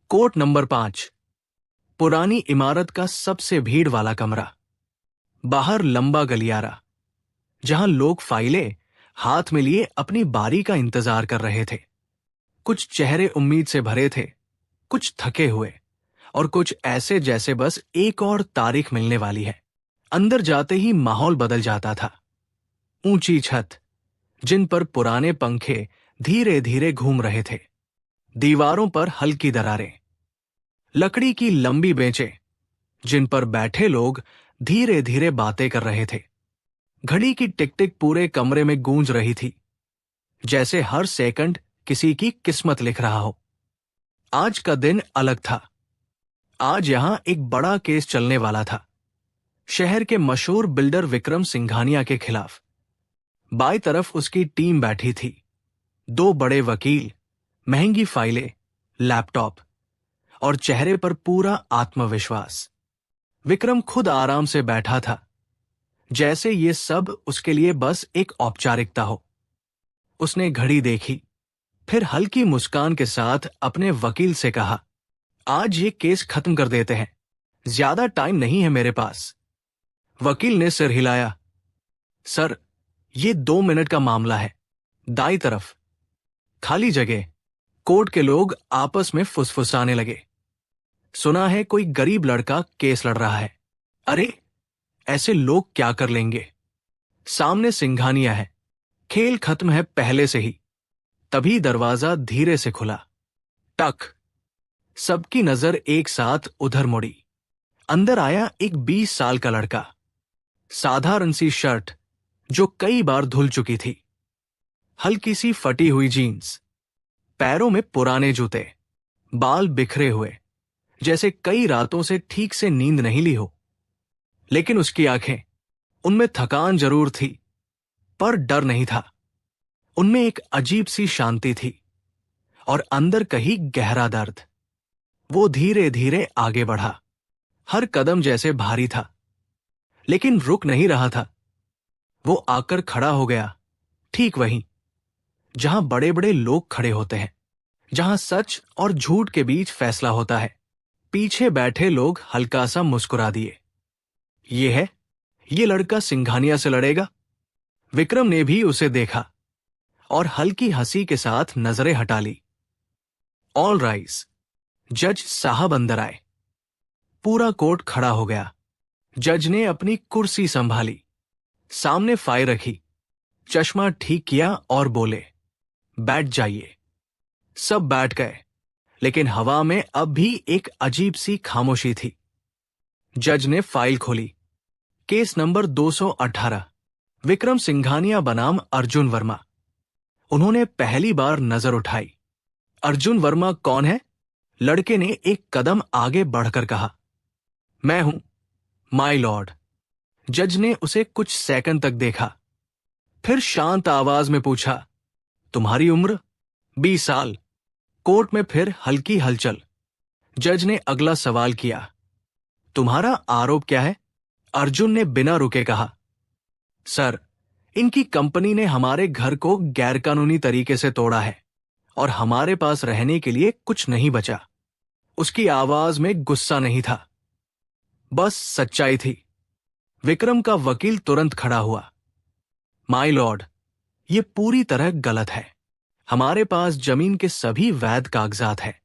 Court number 5। पुरानी इमारत का सबसे भीड़ वाला कमरा। बाहर लंबा गलियारा, जहां लोग फाइलें हाथ में लिए अपनी बारी का इंतजार कर रहे थे। कुछ चेहरे उम्मीद से भरे थे, कुछ थके हुए, और कुछ ऐसे जैसे बस एक और तारीख मिलने वाली है। अंदर जाते ही माहौल बदल जाता था। ऊंची छत, जिन पर पुराने पंखे धीरे धीरे घूम रहे थे, दीवारों पर हल्की दरारें, लकड़ी की लंबी बेंचें जिन पर बैठे लोग धीरे धीरे बातें कर रहे थे। घड़ी की टिक टिक पूरे कमरे में गूंज रही थी, जैसे हर सेकंड किसी की किस्मत लिख रहा हो। आज का दिन अलग था। आज यहां एक बड़ा केस चलने वाला था, शहर के मशहूर बिल्डर विक्रम सिंघानिया के खिलाफ। बाईं तरफ उसकी टीम बैठी थी, 2 बड़े वकील, महंगी फाइलें, लैपटॉप और चेहरे पर पूरा आत्मविश्वास। विक्रम खुद आराम से बैठा था, जैसे ये सब उसके लिए बस एक औपचारिकता हो। उसने घड़ी देखी, फिर हल्की मुस्कान के साथ अपने वकील से कहा, आज ये केस खत्म कर देते हैं, ज्यादा टाइम नहीं है मेरे पास। वकील ने सिर हिलाया। सर, ये 2 मिनट का मामला है। दाईं तरफ खाली जगह। कोर्ट के लोग आपस में फुसफुसाने लगे। सुना है कोई गरीब लड़का केस लड़ रहा है। अरे, ऐसे लोग क्या कर लेंगे। सामने सिंघानिया है, खेल खत्म है पहले से ही। तभी दरवाजा धीरे से खुला। टक। सबकी नजर एक साथ उधर मुड़ी। अंदर आया एक 20 साल का लड़का, साधारण सी शर्ट जो कई बार धुल चुकी थी, हल्की सी फटी हुई जीन्स, पैरों में पुराने जूते, बाल बिखरे हुए, जैसे कई रातों से ठीक से नींद नहीं ली हो। लेकिन उसकी आंखें, उनमें थकान जरूर थी, पर डर नहीं था। उनमें एक अजीब सी शांति थी, और अंदर कहीं गहरा दर्द। वो धीरे धीरे आगे बढ़ा। हर कदम जैसे भारी था, लेकिन रुक नहीं रहा था। वो आकर खड़ा हो गया, ठीक वहीं जहां बड़े बड़े लोग खड़े होते हैं, जहां सच और झूठ के बीच फैसला होता है। पीछे बैठे लोग हल्का सा मुस्कुरा दिए। ये लड़का सिंघानिया से लड़ेगा। विक्रम ने भी उसे देखा और हल्की हंसी के साथ नजरें हटा ली। All rise. जज साहब अंदर आए। पूरा कोर्ट खड़ा हो गया। जज ने अपनी कुर्सी संभाली, सामने फाइल रखी, चश्मा ठीक किया और बोले, बैठ जाइए। सब बैठ गए, लेकिन हवा में अब भी एक अजीब सी खामोशी थी। जज ने फाइल खोली। केस नंबर 218, विक्रम सिंघानिया बनाम अर्जुन वर्मा। उन्होंने पहली बार नजर उठाई। अर्जुन वर्मा कौन है? लड़के ने एक कदम आगे बढ़कर कहा। मैं हूं, माय लॉर्ड। जज ने उसे कुछ सेकंड तक देखा, फिर शांत आवाज में पूछा, तुम्हारी उम्र? 20 साल। कोर्ट में फिर हल्की हलचल। जज ने अगला सवाल किया, तुम्हारा आरोप क्या है? अर्जुन ने बिना रुके कहा, सर, इनकी कंपनी ने हमारे घर को गैरकानूनी तरीके से तोड़ा है और हमारे पास रहने के लिए कुछ नहीं बचा। उसकी आवाज में गुस्सा नहीं था, बस सच्चाई थी। विक्रम का वकील तुरंत खड़ा हुआ। माय लॉर्ड, ये पूरी तरह गलत है। हमारे पास जमीन के सभी वैध कागजात हैं।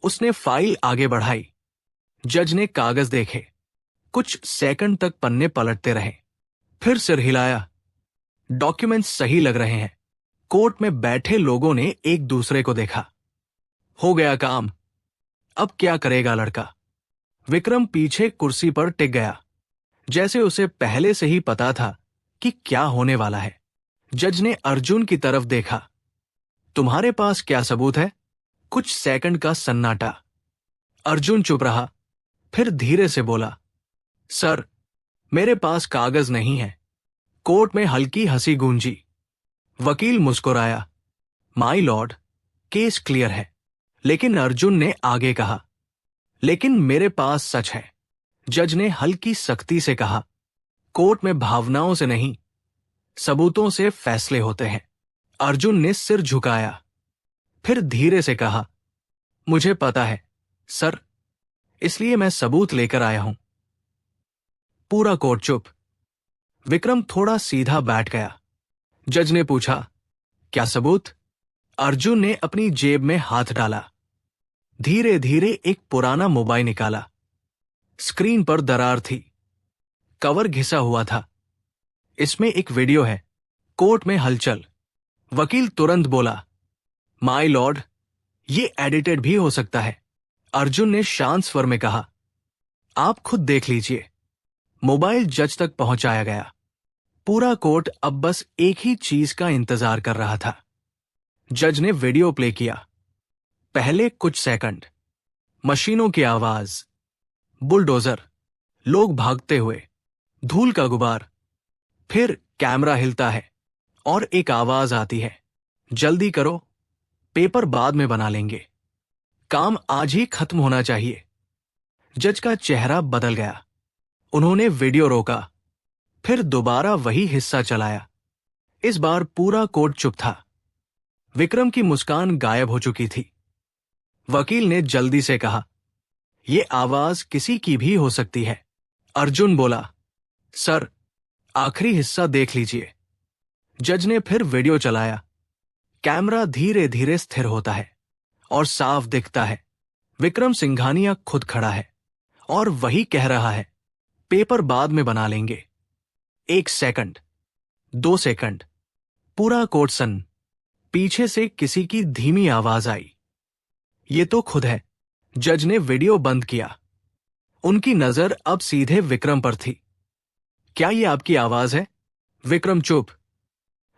उसने फाइल आगे बढ़ाई। जज ने कागज देखे, कुछ सेकंड तक पन्ने पलटते रहे, फिर सिर हिलाया। डॉक्यूमेंट्स सही लग रहे हैं। कोर्ट में बैठे लोगों ने एक दूसरे को देखा। हो गया काम। अब क्या करेगा लड़का? विक्रम पीछे कुर्सी पर टिक गया, जैसे उसे पहले से ही पता था कि क्या होने वाला है। जज ने अर्जुन की तरफ देखा। तुम्हारे पास क्या सबूत है? कुछ सेकंड का सन्नाटा। अर्जुन चुप रहा, फिर धीरे से बोला, सर, मेरे पास कागज नहीं है। कोर्ट में हल्की हंसी गूंजी। वकील मुस्कुराया, माय लॉर्ड, केस क्लियर है। लेकिन अर्जुन ने आगे कहा, लेकिन मेरे पास सच है। जज ने हल्की सख्ती से कहा, कोर्ट में भावनाओं से नहीं, सबूतों से फैसले होते हैं। अर्जुन ने सिर झुकाया, फिर धीरे से कहा, मुझे पता है, सर, इसलिए मैं सबूत लेकर आया हूं। पूरा कोर्ट चुप। विक्रम थोड़ा सीधा बैठ गया। जज ने पूछा, क्या सबूत? अर्जुन ने अपनी जेब में हाथ डाला। धीरे धीरे एक पुराना मोबाइल निकाला। स्क्रीन पर दरार थी। कवर घिसा हुआ था। इसमें एक वीडियो है। कोर्ट में हलचल। वकील तुरंत बोला, माय लॉर्ड, ये एडिटेड भी हो सकता है। अर्जुन ने शांत स्वर में कहा, आप खुद देख लीजिए। मोबाइल जज तक पहुंचाया गया। पूरा कोर्ट अब बस एक ही चीज का इंतजार कर रहा था। जज ने वीडियो प्ले किया। पहले कुछ सेकंड, मशीनों की आवाज, बुलडोजर, लोग भागते हुए, धूल का गुबार। फिर कैमरा हिलता है और एक आवाज आती है, जल्दी करो, पेपर बाद में बना लेंगे, काम आज ही खत्म होना चाहिए। जज का चेहरा बदल गया। उन्होंने वीडियो रोका, फिर दोबारा वही हिस्सा चलाया। इस बार पूरा कोर्ट चुप था। विक्रम की मुस्कान गायब हो चुकी थी। वकील ने जल्दी से कहा, यह आवाज किसी की भी हो सकती है। अर्जुन बोला, सर, आखिरी हिस्सा देख लीजिए। जज ने फिर वीडियो चलाया। कैमरा धीरे धीरे स्थिर होता है और साफ दिखता है विक्रम सिंघानिया खुद खड़ा है और वही कह रहा है, पेपर बाद में बना लेंगे। 1 सेकंड, 2 सेकंड, पूरा कोर्ट सन। पीछे से किसी की धीमी आवाज आई, ये तो खुद है। जज ने वीडियो बंद किया। उनकी नजर अब सीधे विक्रम पर थी। क्या ये आपकी आवाज है? विक्रम चुप।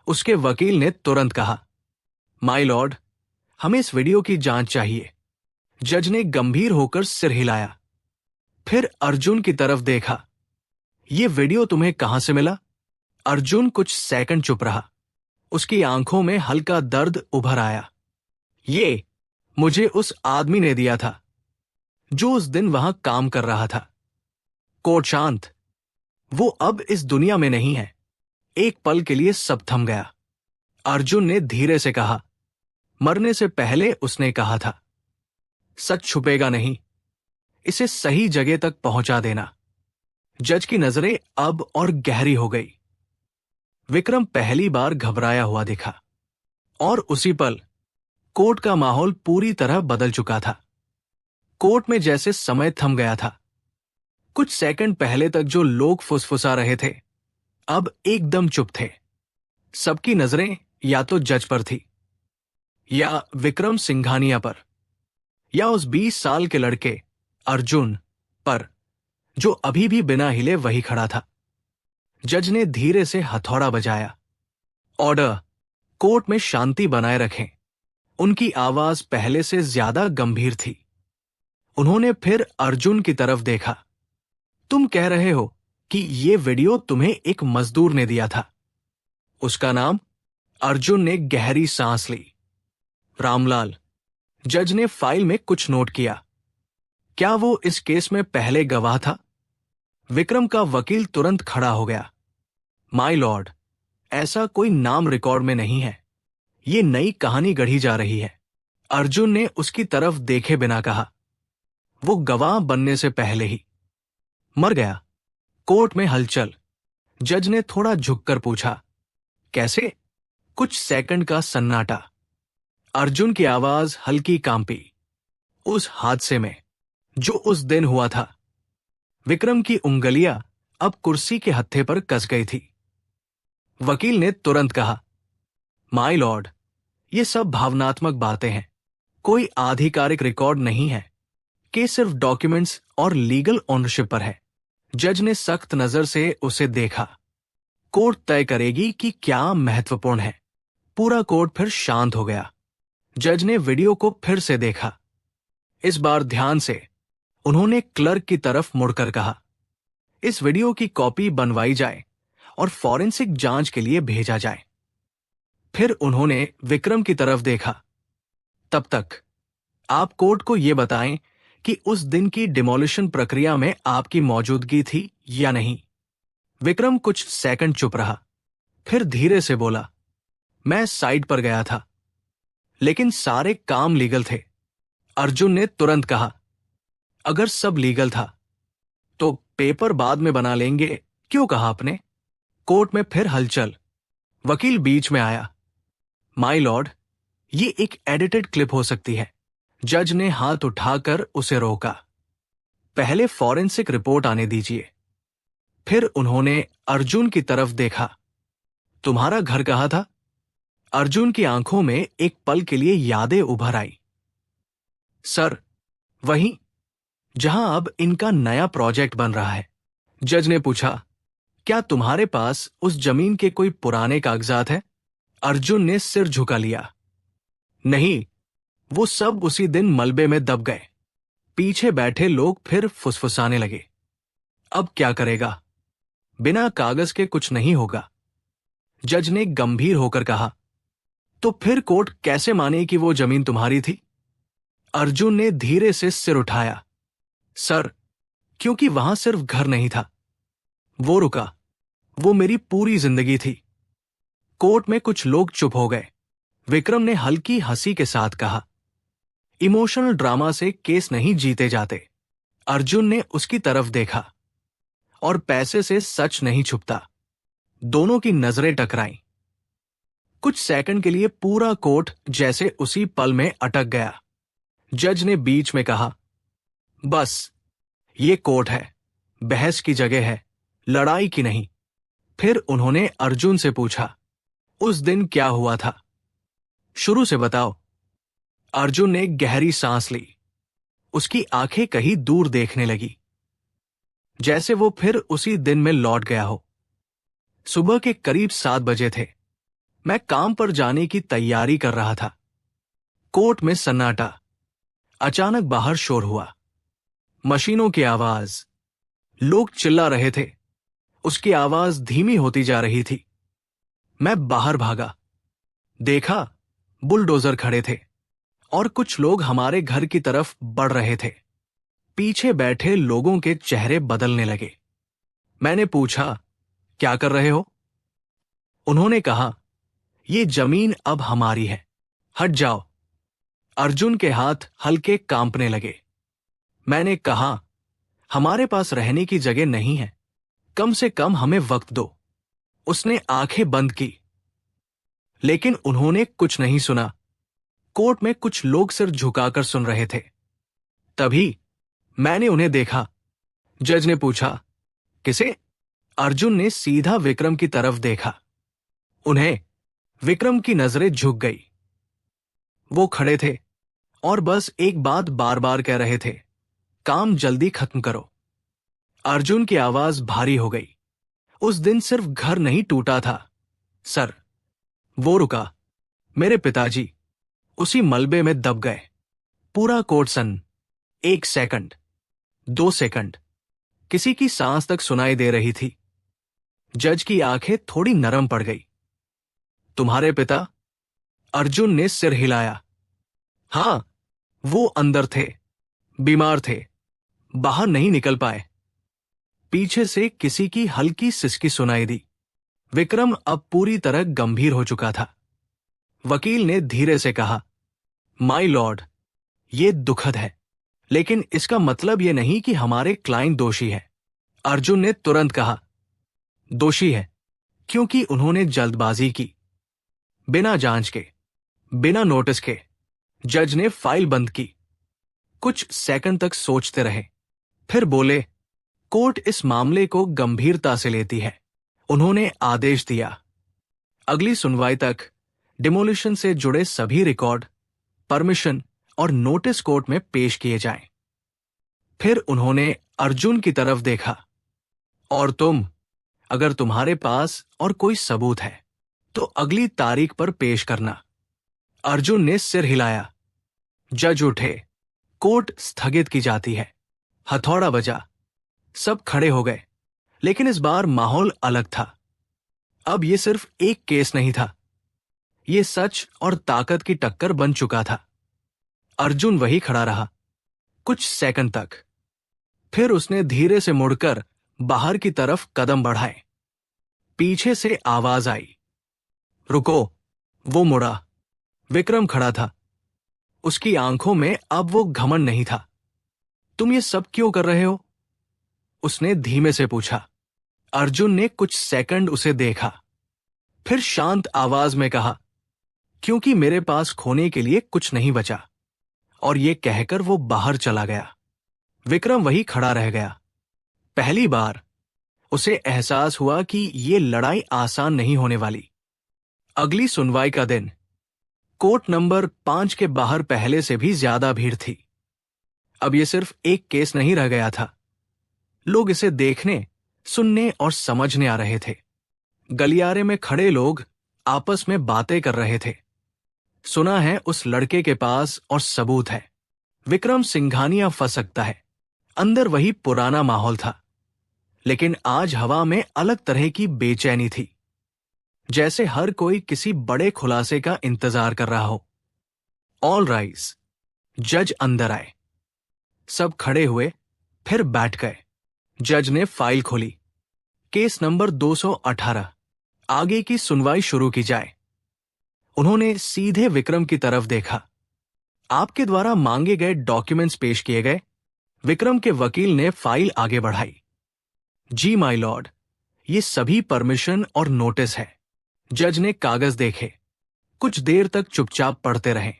उसके वकील ने तुरंत कहा, माय लॉर्ड, हमें इस वीडियो की जांच चाहिए। जज ने गंभीर होकर सिर हिलाया। फिर अर्जुन की तरफ देखा। ये वीडियो तुम्हें कहां से मिला? अर्जुन कुछ सेकंड चुप रहा। उसकी आंखों में हल्का दर्द उभर आया। ये मुझे उस आदमी ने दिया था जो उस दिन वहां काम कर रहा था। कोर्ट शांत। वो अब इस दुनिया में नहीं है। एक पल के लिए सब थम गया। अर्जुन ने धीरे से कहा, मरने से पहले उसने कहा था, सच छुपेगा नहीं, इसे सही जगह तक पहुंचा देना। जज की नजरें अब और गहरी हो गई। विक्रम पहली बार घबराया हुआ दिखा और उसी पल कोर्ट का माहौल पूरी तरह बदल चुका था। कोर्ट में जैसे समय थम गया था। कुछ सेकंड पहले तक जो लोग फुसफुसा रहे थे अब एकदम चुप थे। सबकी नजरें या तो जज पर थी, या विक्रम सिंघानिया पर, या उस 20 साल के लड़के अर्जुन पर, जो अभी भी बिना हिले वही खड़ा था। जज ने धीरे से हथौड़ा बजाया। ऑर्डर। कोर्ट में शांति बनाए रखें। उनकी आवाज पहले से ज्यादा गंभीर थी। उन्होंने फिर अर्जुन की तरफ देखा। तुम कह रहे हो कि ये वीडियो तुम्हें एक मजदूर ने दिया था। उसका नाम? अर्जुन ने गहरी सांस ली। रामलाल। जज ने फाइल में कुछ नोट किया। क्या वो इस केस में पहले गवाह था? विक्रम का वकील तुरंत खड़ा हो गया। माय लॉर्ड, ऐसा कोई नाम रिकॉर्ड में नहीं है। ये नई कहानी गढ़ी जा रही है। अर्जुन ने उसकी तरफ देखे बिना कहा, वो गवाह बनने से पहले ही मर गया। कोर्ट में हलचल। जज ने थोड़ा झुककर पूछा, कैसे? कुछ सेकंड का सन्नाटा। अर्जुन की आवाज हल्की कांपी। उस हादसे में जो उस दिन हुआ था। विक्रम की उंगलियां अब कुर्सी के हत्थे पर कस गई थी। वकील ने तुरंत कहा, माय लॉर्ड, ये सब भावनात्मक बातें हैं, कोई आधिकारिक रिकॉर्ड नहीं है। केस सिर्फ डॉक्यूमेंट्स और लीगल ओनरशिप पर है। जज ने सख्त नजर से उसे देखा। कोर्ट तय करेगी कि क्या महत्वपूर्ण है। पूरा कोर्ट फिर शांत हो गया। जज ने वीडियो को फिर से देखा। इस बार ध्यान से। उन्होंने क्लर्क की तरफ मुड़कर कहा, इस वीडियो की कॉपी बनवाई जाए और फॉरेंसिक जांच के लिए भेजा जाए। फिर उन्होंने विक्रम की तरफ देखा। तब तक आप कोर्ट को यह बताएं कि उस दिन की डिमोलिशन प्रक्रिया में आपकी मौजूदगी थी या नहीं। विक्रम कुछ सेकंड चुप रहा, फिर धीरे से बोला, मैं साइट पर गया था, लेकिन सारे काम लीगल थे। अर्जुन ने तुरंत कहा, अगर सब लीगल था तो पेपर बाद में बना लेंगे, क्यों कहा आपने? कोर्ट में फिर हलचल। वकील बीच में आया। माय लॉर्ड, ये एक एडिटेड क्लिप हो सकती है। जज ने हाथ उठाकर उसे रोका। पहले फॉरेंसिक रिपोर्ट आने दीजिए। फिर उन्होंने अर्जुन की तरफ देखा। तुम्हारा घर कहाँ था? अर्जुन की आंखों में एक पल के लिए यादें उभर आई। सर, वहीं जहां अब इनका नया प्रोजेक्ट बन रहा है। जज ने पूछा, क्या तुम्हारे पास उस जमीन के कोई पुराने कागजात हैं? अर्जुन ने सिर झुका लिया। नहीं, वो सब उसी दिन मलबे में दब गए। पीछे बैठे लोग फिर फुसफुसाने लगे। अब क्या करेगा? बिना कागज के कुछ नहीं होगा। जज ने गंभीर होकर कहा, तो फिर कोर्ट कैसे माने कि वो जमीन तुम्हारी थी? अर्जुन ने धीरे से सिर उठाया। सर, क्योंकि वहां सिर्फ घर नहीं था। वो रुका। वो मेरी पूरी जिंदगी थी। कोर्ट में कुछ लोग चुप हो गए। विक्रम ने हल्की हंसी के साथ कहा, इमोशनल ड्रामा से केस नहीं जीते जाते। अर्जुन ने उसकी तरफ देखा। और पैसे से सच नहीं छुपता। दोनों की नजरें टकराईं। कुछ सेकंड के लिए पूरा कोर्ट जैसे उसी पल में अटक गया। जज ने बीच में कहा, बस, ये कोर्ट है, बहस की जगह है, लड़ाई की नहीं। फिर उन्होंने अर्जुन से पूछा, उस दिन क्या हुआ था? शुरू से बताओ। अर्जुन ने गहरी सांस ली। उसकी आंखें कहीं दूर देखने लगी, जैसे वो फिर उसी दिन में लौट गया हो। सुबह के करीब 7 बजे थे। मैं काम पर जाने की तैयारी कर रहा था। कोर्ट में सन्नाटा। अचानक बाहर शोर हुआ। मशीनों की आवाज। लोग चिल्ला रहे थे। उसकी आवाज धीमी होती जा रही थी। मैं बाहर भागा। देखा, बुलडोजर खड़े थे और कुछ लोग हमारे घर की तरफ बढ़ रहे थे। पीछे बैठे लोगों के चेहरे बदलने लगे। मैंने पूछा, क्या कर रहे हो? उन्होंने कहा, ये जमीन अब हमारी है, हट जाओ। अर्जुन के हाथ हल्के कांपने लगे। मैंने कहा, हमारे पास रहने की जगह नहीं है, कम से कम हमें वक्त दो। उसने आंखें बंद की। लेकिन उन्होंने कुछ नहीं सुना। कोर्ट में कुछ लोग सिर झुकाकर सुन रहे थे। तभी मैंने उन्हें देखा। जज ने पूछा, किसे? अर्जुन ने सीधा विक्रम की तरफ देखा। उन्हें विक्रम की नजरें झुक गई। वो खड़े थे और बस एक बात बार बार कह रहे थे, काम जल्दी खत्म करो। अर्जुन की आवाज भारी हो गई। उस दिन सिर्फ घर नहीं टूटा था, सर। वो रुका। मेरे पिताजी उसी मलबे में दब गए। पूरा कोर्ट सन। 1 सेकंड, 2 सेकंड, किसी की सांस तक सुनाई दे रही थी। जज की आंखें थोड़ी नरम पड़ गई। तुम्हारे पिता? अर्जुन ने सिर हिलाया। हां, वो अंदर थे, बीमार थे, बाहर नहीं निकल पाए। पीछे से किसी की हल्की सिसकी सुनाई दी। विक्रम अब पूरी तरह गंभीर हो चुका था। वकील ने धीरे से कहा, माय लॉर्ड, ये दुखद है, लेकिन इसका मतलब ये नहीं कि हमारे क्लाइंट दोषी है। अर्जुन ने तुरंत कहा, दोषी है क्योंकि उन्होंने जल्दबाजी की, बिना जांच के, बिना नोटिस के। जज ने फाइल बंद की। कुछ सेकंड तक सोचते रहे, फिर बोले, कोर्ट इस मामले को गंभीरता से लेती है। उन्होंने आदेश दिया, अगली सुनवाई तक डिमोलिशन से जुड़े सभी रिकॉर्ड, परमिशन और नोटिस कोर्ट में पेश किए जाएं। फिर उन्होंने अर्जुन की तरफ देखा, और तुम, अगर तुम्हारे पास और कोई सबूत है तो अगली तारीख पर पेश करना। अर्जुन ने सिर हिलाया। जज उठे। कोर्ट स्थगित की जाती है। हथौड़ा बजा। सब खड़े हो गए। लेकिन इस बार माहौल अलग था। अब यह सिर्फ एक केस नहीं था, यह सच और ताकत की टक्कर बन चुका था। अर्जुन वही खड़ा रहा कुछ सेकंड तक। फिर उसने धीरे से मुड़कर बाहर की तरफ कदम बढ़ाए। पीछे से आवाज आई, रुको। वो मुड़ा। विक्रम खड़ा था। उसकी आंखों में अब वो घमंड नहीं था। तुम ये सब क्यों कर रहे हो? उसने धीमे से पूछा। अर्जुन ने कुछ सेकंड उसे देखा, फिर शांत आवाज में कहा, क्योंकि मेरे पास खोने के लिए कुछ नहीं बचा। और ये कहकर वो बाहर चला गया। विक्रम वही खड़ा रह गया। पहली बार उसे एहसास हुआ कि ये लड़ाई आसान नहीं होने वाली। अगली सुनवाई का दिन कोर्ट नंबर 5 के बाहर पहले से भी ज्यादा भीड़ थी। अब ये सिर्फ एक केस नहीं रह गया था। लोग इसे देखने, सुनने और समझने आ रहे थे। गलियारे में खड़े लोग आपस में बातें कर रहे थे। सुना है उस लड़के के पास और सबूत है, विक्रम सिंघानिया फंस सकता है। अंदर वही पुराना माहौल था, लेकिन आज हवा में अलग तरह की बेचैनी थी, जैसे हर कोई किसी बड़े खुलासे का इंतजार कर रहा हो। All rise. जज अंदर आए। सब खड़े हुए, फिर बैठ गए। जज ने फाइल खोली। केस नंबर 218, आगे की सुनवाई शुरू की जाए। उन्होंने सीधे विक्रम की तरफ देखा। आपके द्वारा मांगे गए डॉक्यूमेंट्स पेश किए गए। विक्रम के वकील ने फाइल आगे बढ़ाई। जी माय लॉर्ड, ये सभी परमिशन और नोटिस है। जज ने कागज देखे, कुछ देर तक चुपचाप पढ़ते रहे।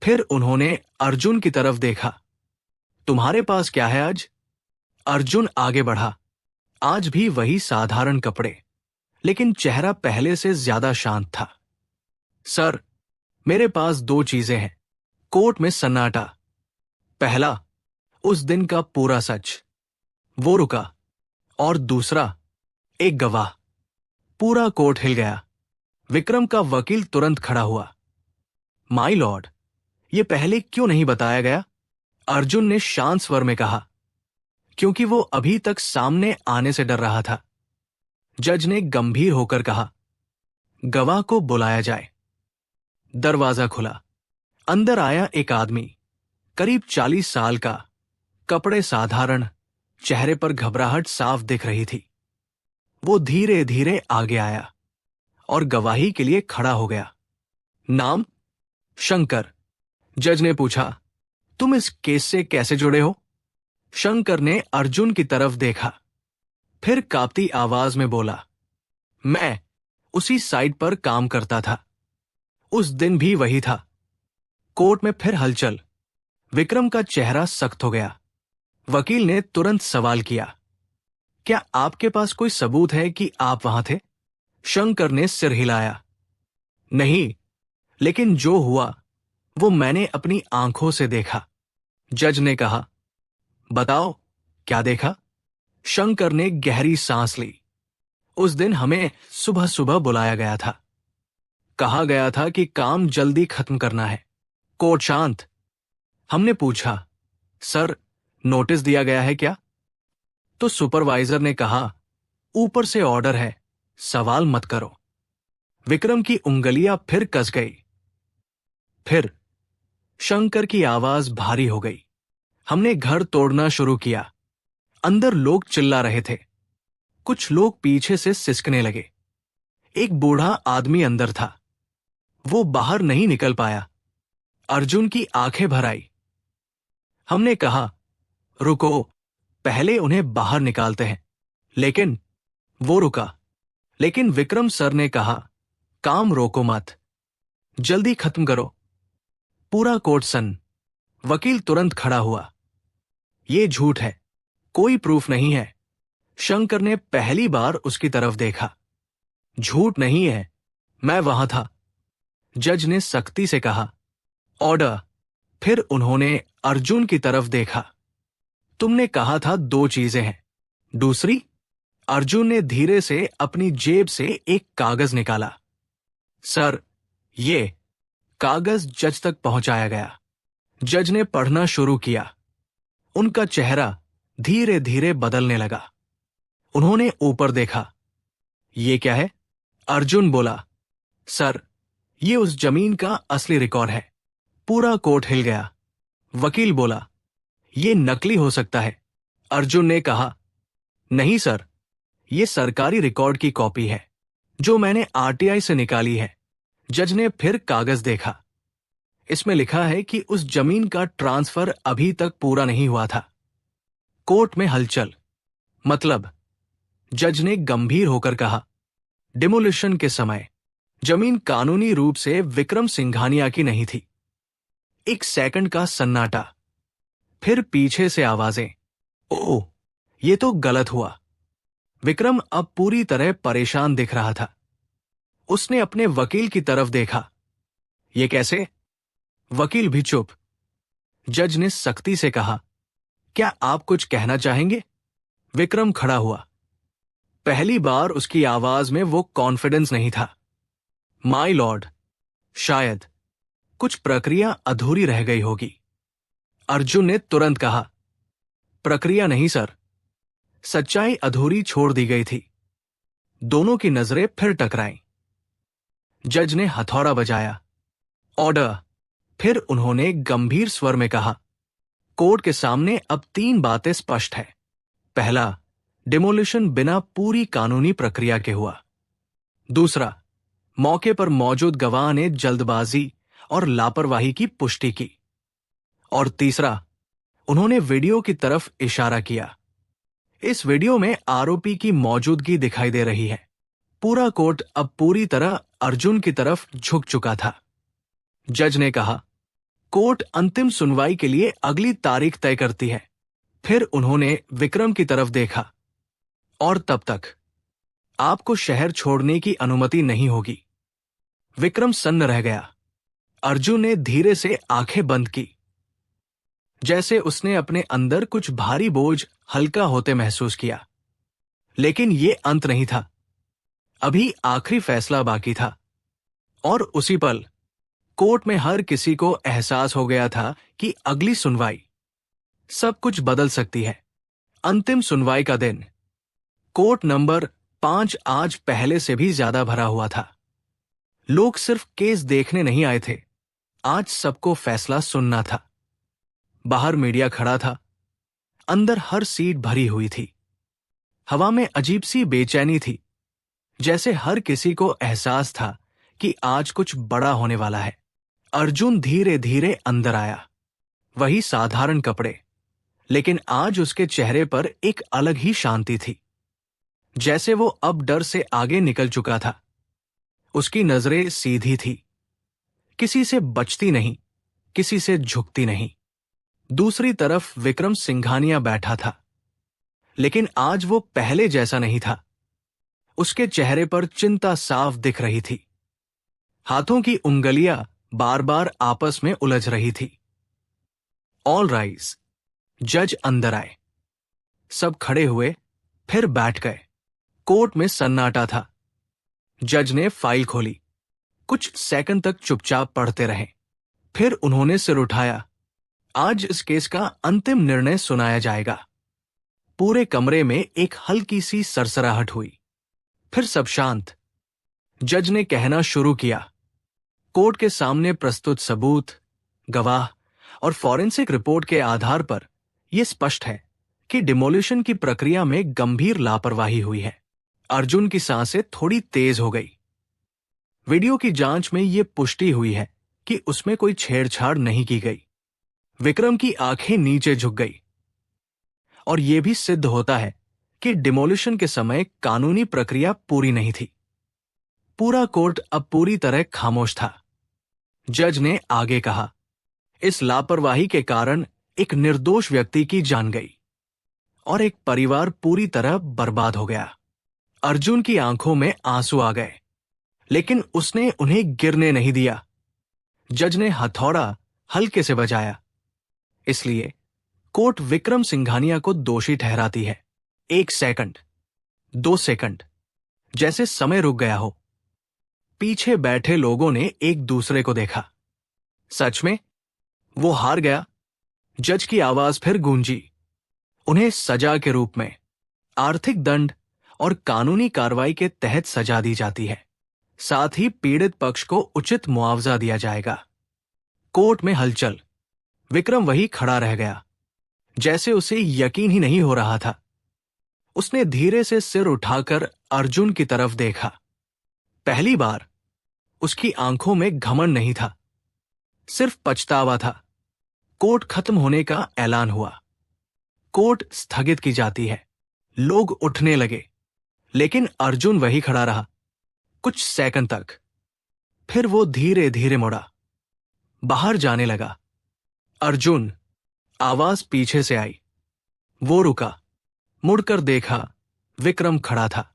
फिर उन्होंने अर्जुन की तरफ देखा। तुम्हारे पास क्या है आज? अर्जुन आगे बढ़ा। आज भी वही साधारण कपड़े, लेकिन चेहरा पहले से ज्यादा शांत था। सर, मेरे पास 2 चीजें हैं। कोर्ट में सन्नाटा। पहला, उस दिन का पूरा सच, वो रुका। और दूसरा, एक गवाह। पूरा कोर्ट हिल गया। विक्रम का वकील तुरंत खड़ा हुआ। माय लॉर्ड, ये पहले क्यों नहीं बताया गया? अर्जुन ने शांत स्वर में कहा, क्योंकि वो अभी तक सामने आने से डर रहा था। जज ने गंभीर होकर कहा, गवाह को बुलाया जाए। दरवाजा खुला। अंदर आया एक आदमी, करीब 40 साल का, कपड़े साधारण, चेहरे पर घबराहट साफ दिख रही थी। वो धीरे धीरे आगे आया और गवाही के लिए खड़ा हो गया। नाम? शंकर। जज ने पूछा, तुम इस केस से कैसे जुड़े हो? शंकर ने अर्जुन की तरफ देखा, फिर कांपती आवाज में बोला, मैं उसी साइट पर काम करता था। उस दिन भी वही था। कोर्ट में फिर हलचल। विक्रम का चेहरा सख्त हो गया। वकील ने तुरंत सवाल किया, क्या आपके पास कोई सबूत है कि आप वहां थे? शंकर ने सिर हिलाया, नहीं, लेकिन जो हुआ वो मैंने अपनी आंखों से देखा। जज ने कहा, बताओ, क्या देखा? शंकर ने गहरी सांस ली। उस दिन हमें सुबह सुबह बुलाया गया था। कहा गया था कि काम जल्दी खत्म करना है। कोर्ट शांत। हमने पूछा, सर, नोटिस दिया गया है क्या? तो सुपरवाइजर ने कहा, ऊपर से ऑर्डर है, सवाल मत करो। विक्रम की उंगलियां फिर कस गई। फिर शंकर की आवाज भारी हो गई। हमने घर तोड़ना शुरू किया। अंदर लोग चिल्ला रहे थे। कुछ लोग पीछे से सिसकने लगे। एक बूढ़ा आदमी अंदर था। वो बाहर नहीं निकल पाया। अर्जुन की आंखें भर आई। हमने कहा, रुको, पहले उन्हें बाहर निकालते हैं। लेकिन वो रुका। लेकिन विक्रम सर ने कहा, काम रोको मत, जल्दी खत्म करो। पूरा कोर्ट सन। वकील तुरंत खड़ा हुआ। ये झूठ है, कोई प्रूफ नहीं है। शंकर ने पहली बार उसकी तरफ देखा। झूठ नहीं है, मैं वहां था। जज ने सख्ती से कहा, ऑर्डर। फिर उन्होंने अर्जुन की तरफ देखा। तुमने कहा था 2 चीजें हैं, दूसरी? अर्जुन ने धीरे से अपनी जेब से एक कागज निकाला। सर, ये कागज जज तक पहुंचाया गया। जज ने पढ़ना शुरू किया। उनका चेहरा धीरे धीरे बदलने लगा। उन्होंने ऊपर देखा। ये क्या है? अर्जुन बोला, सर, ये उस जमीन का असली रिकॉर्ड है। पूरा कोर्ट हिल गया। वकील बोला, ये नकली हो सकता है। अर्जुन ने कहा, नहीं सर, ये सरकारी रिकॉर्ड की कॉपी है, जो मैंने आरटीआई से निकाली है। जज ने फिर कागज देखा। इसमें लिखा है कि उस जमीन का ट्रांसफर अभी तक पूरा नहीं हुआ था। कोर्ट में हलचल। मतलब, जज ने गंभीर होकर कहा, डिमोलिशन के समय जमीन कानूनी रूप से विक्रम सिंघानिया की नहीं थी। एक सेकंड का सन्नाटा, फिर पीछे से आवाजें, ओह, ये तो गलत हुआ। विक्रम अब पूरी तरह परेशान दिख रहा था। उसने अपने वकील की तरफ देखा। ये कैसे? वकील भी चुप। जज ने सख्ती से कहा, क्या आप कुछ कहना चाहेंगे? विक्रम खड़ा हुआ। पहली बार उसकी आवाज में वो कॉन्फिडेंस नहीं था। माय लॉर्ड, शायद कुछ प्रक्रिया अधूरी रह गई होगी। अर्जुन ने तुरंत कहा, प्रक्रिया नहीं सर, सच्चाई अधूरी छोड़ दी गई थी। दोनों की नजरें फिर टकराईं। जज ने हथौड़ा बजाया, ऑर्डर। फिर उन्होंने गंभीर स्वर में कहा, कोर्ट के सामने अब 3 बातें स्पष्ट है। पहला, डिमोलिशन बिना पूरी कानूनी प्रक्रिया के हुआ। दूसरा, मौके पर मौजूद गवाह ने जल्दबाजी और लापरवाही की पुष्टि की। और तीसरा, उन्होंने वीडियो की तरफ इशारा किया। इस वीडियो में आरोपी की मौजूदगी दिखाई दे रही है। पूरा कोर्ट अब पूरी तरह अर्जुन की तरफ झुक चुका था। जज ने कहा, कोर्ट अंतिम सुनवाई के लिए अगली तारीख तय करती है। फिर उन्होंने विक्रम की तरफ देखा, और तब तक आपको शहर छोड़ने की अनुमति नहीं होगी। विक्रम सन्न रह गया। अर्जुन ने धीरे से आंखें बंद की, जैसे उसने अपने अंदर कुछ भारी बोझ हल्का होते महसूस किया। लेकिन यह अंत नहीं था। अभी आखिरी फैसला बाकी था। और उसी पल कोर्ट में हर किसी को एहसास हो गया था कि अगली सुनवाई सब कुछ बदल सकती है। अंतिम सुनवाई का दिन। कोर्ट नंबर 5 आज पहले से भी ज्यादा भरा हुआ था। लोग सिर्फ केस देखने नहीं आए थे, आज सबको फैसला सुनना था। बाहर मीडिया खड़ा था, अंदर हर सीट भरी हुई थी। हवा में अजीब सी बेचैनी थी, जैसे हर किसी को एहसास था कि आज कुछ बड़ा होने वाला है। अर्जुन धीरे धीरे अंदर आया। वही साधारण कपड़े, लेकिन आज उसके चेहरे पर एक अलग ही शांति थी, जैसे वो अब डर से आगे निकल चुका था। उसकी नजरें सीधी थी, किसी से बचती नहीं, किसी से झुकती नहीं। दूसरी तरफ विक्रम सिंघानिया बैठा था, लेकिन आज वो पहले जैसा नहीं था। उसके चेहरे पर चिंता साफ दिख रही थी। हाथों की उंगलियां बार बार आपस में उलझ रही थी। All rise. जज अंदर आए। सब खड़े हुए, फिर बैठ गए। कोर्ट में सन्नाटा था। जज ने फाइल खोली। कुछ सेकंड तक चुपचाप पढ़ते रहे। फिर उन्होंने सिर उठाया। आज इस केस का अंतिम निर्णय सुनाया जाएगा। पूरे कमरे में एक हल्की सी सरसराहट हुई। फिर सब शांत। जज ने कहना शुरू किया, कोर्ट के सामने प्रस्तुत सबूत, गवाह और फॉरेंसिक रिपोर्ट के आधार पर यह स्पष्ट है कि डिमोलिशन की प्रक्रिया में गंभीर लापरवाही हुई है। अर्जुन की सांसें थोड़ी तेज हो गई। वीडियो की जांच में यह पुष्टि हुई है कि उसमें कोई छेड़छाड़ नहीं की गई। विक्रम की आंखें नीचे झुक गई। और यह भी सिद्ध होता है कि डिमोलिशन के समय कानूनी प्रक्रिया पूरी नहीं थी। पूरा कोर्ट अब पूरी तरह खामोश था। जज ने आगे कहा, इस लापरवाही के कारण एक निर्दोष व्यक्ति की जान गई और एक परिवार पूरी तरह बर्बाद हो गया। अर्जुन की आंखों में आंसू आ गए, लेकिन उसने उन्हें गिरने नहीं दिया। जज ने हथौड़ा हल्के से बजाया। इसलिए कोर्ट विक्रम सिंघानिया को दोषी ठहराती है। 1 सेकंड, 2 सेकंड, जैसे समय रुक गया हो। पीछे बैठे लोगों ने एक दूसरे को देखा। सच में वो हार गया? जज की आवाज फिर गूंजी। उन्हें सजा के रूप में, आर्थिक दंड और कानूनी कार्रवाई के तहत सजा दी जाती है। साथ ही पीड़ित पक्ष को उचित मुआवजा दिया जाएगा। कोर्ट में हलचल। विक्रम वही खड़ा रह गया, जैसे उसे यकीन ही नहीं हो रहा था। उसने धीरे से सिर उठाकर अर्जुन की तरफ देखा। पहली बार उसकी आंखों में घमंड नहीं था, सिर्फ पछतावा था। कोर्ट खत्म होने का ऐलान हुआ। कोर्ट स्थगित की जाती है। लोग उठने लगे, लेकिन अर्जुन वही खड़ा रहा कुछ सेकंड तक। फिर वो धीरे धीरे मुड़ा, बाहर जाने लगा। अर्जुन, आवाज पीछे से आई। वो रुका, मुड़कर देखा, विक्रम खड़ा था।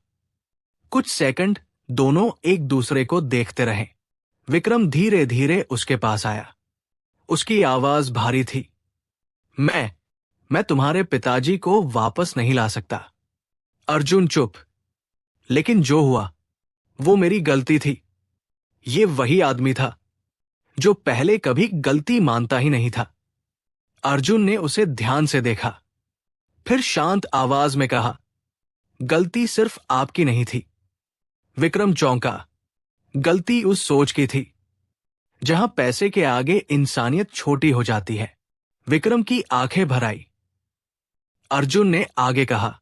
कुछ सेकंड दोनों एक दूसरे को देखते रहे। विक्रम धीरे धीरे उसके पास आया। उसकी आवाज भारी थी। मैं तुम्हारे पिताजी को वापस नहीं ला सकता। अर्जुन चुप। लेकिन जो हुआ वो मेरी गलती थी। ये वही आदमी था जो पहले कभी गलती मानता ही नहीं था। अर्जुन ने उसे ध्यान से देखा, फिर शांत आवाज में कहा, गलती सिर्फ आपकी नहीं थी। विक्रम चौंका। गलती उस सोच की थी जहां पैसे के आगे इंसानियत छोटी हो जाती है। विक्रम की आंखें भर आई। अर्जुन ने आगे कहा,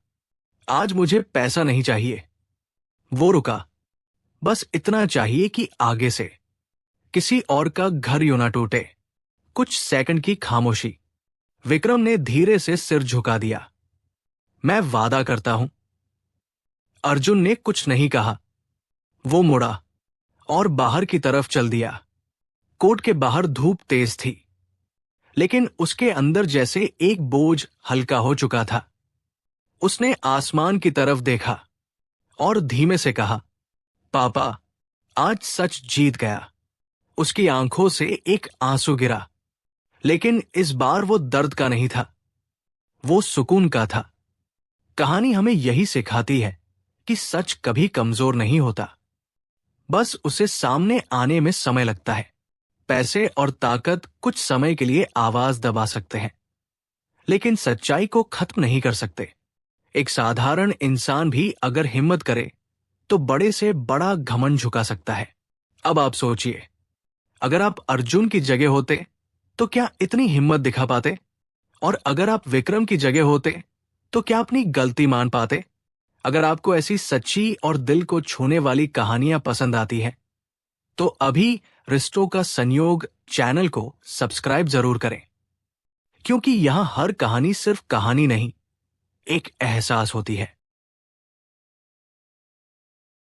आज मुझे पैसा नहीं चाहिए। वो रुका। बस इतना चाहिए कि आगे से किसी और का घर यूं ना टूटे। कुछ सेकंड की खामोशी। विक्रम ने धीरे से सिर झुका दिया। मैं वादा करता हूं। अर्जुन ने कुछ नहीं कहा। वो मुड़ा और बाहर की तरफ चल दिया। कोर्ट के बाहर धूप तेज थी, लेकिन उसके अंदर जैसे एक बोझ हल्का हो चुका था। उसने आसमान की तरफ देखा और धीमे से कहा, पापा, आज सच जीत गया। उसकी आंखों से एक आंसू गिरा, लेकिन इस बार वो दर्द का नहीं था, वो सुकून का था। कहानी हमें यही सिखाती है कि सच कभी कमजोर नहीं होता, बस उसे सामने आने में समय लगता है। पैसे और ताकत कुछ समय के लिए आवाज दबा सकते हैं, लेकिन सच्चाई को खत्म नहीं कर सकते। एक साधारण इंसान भी अगर हिम्मत करे तो बड़े से बड़ा घमंड झुका सकता है। अब आप सोचिए, अगर आप अर्जुन की जगह होते तो क्या इतनी हिम्मत दिखा पाते? और अगर आप विक्रम की जगह होते तो क्या अपनी गलती मान पाते? अगर आपको ऐसी सच्ची और दिल को छूने वाली कहानियां पसंद आती हैं, तो अभी रिश्तों का संयोग चैनल को सब्सक्राइब जरूर करें, क्योंकि यहां हर कहानी सिर्फ कहानी नहीं, एक एहसास होती है।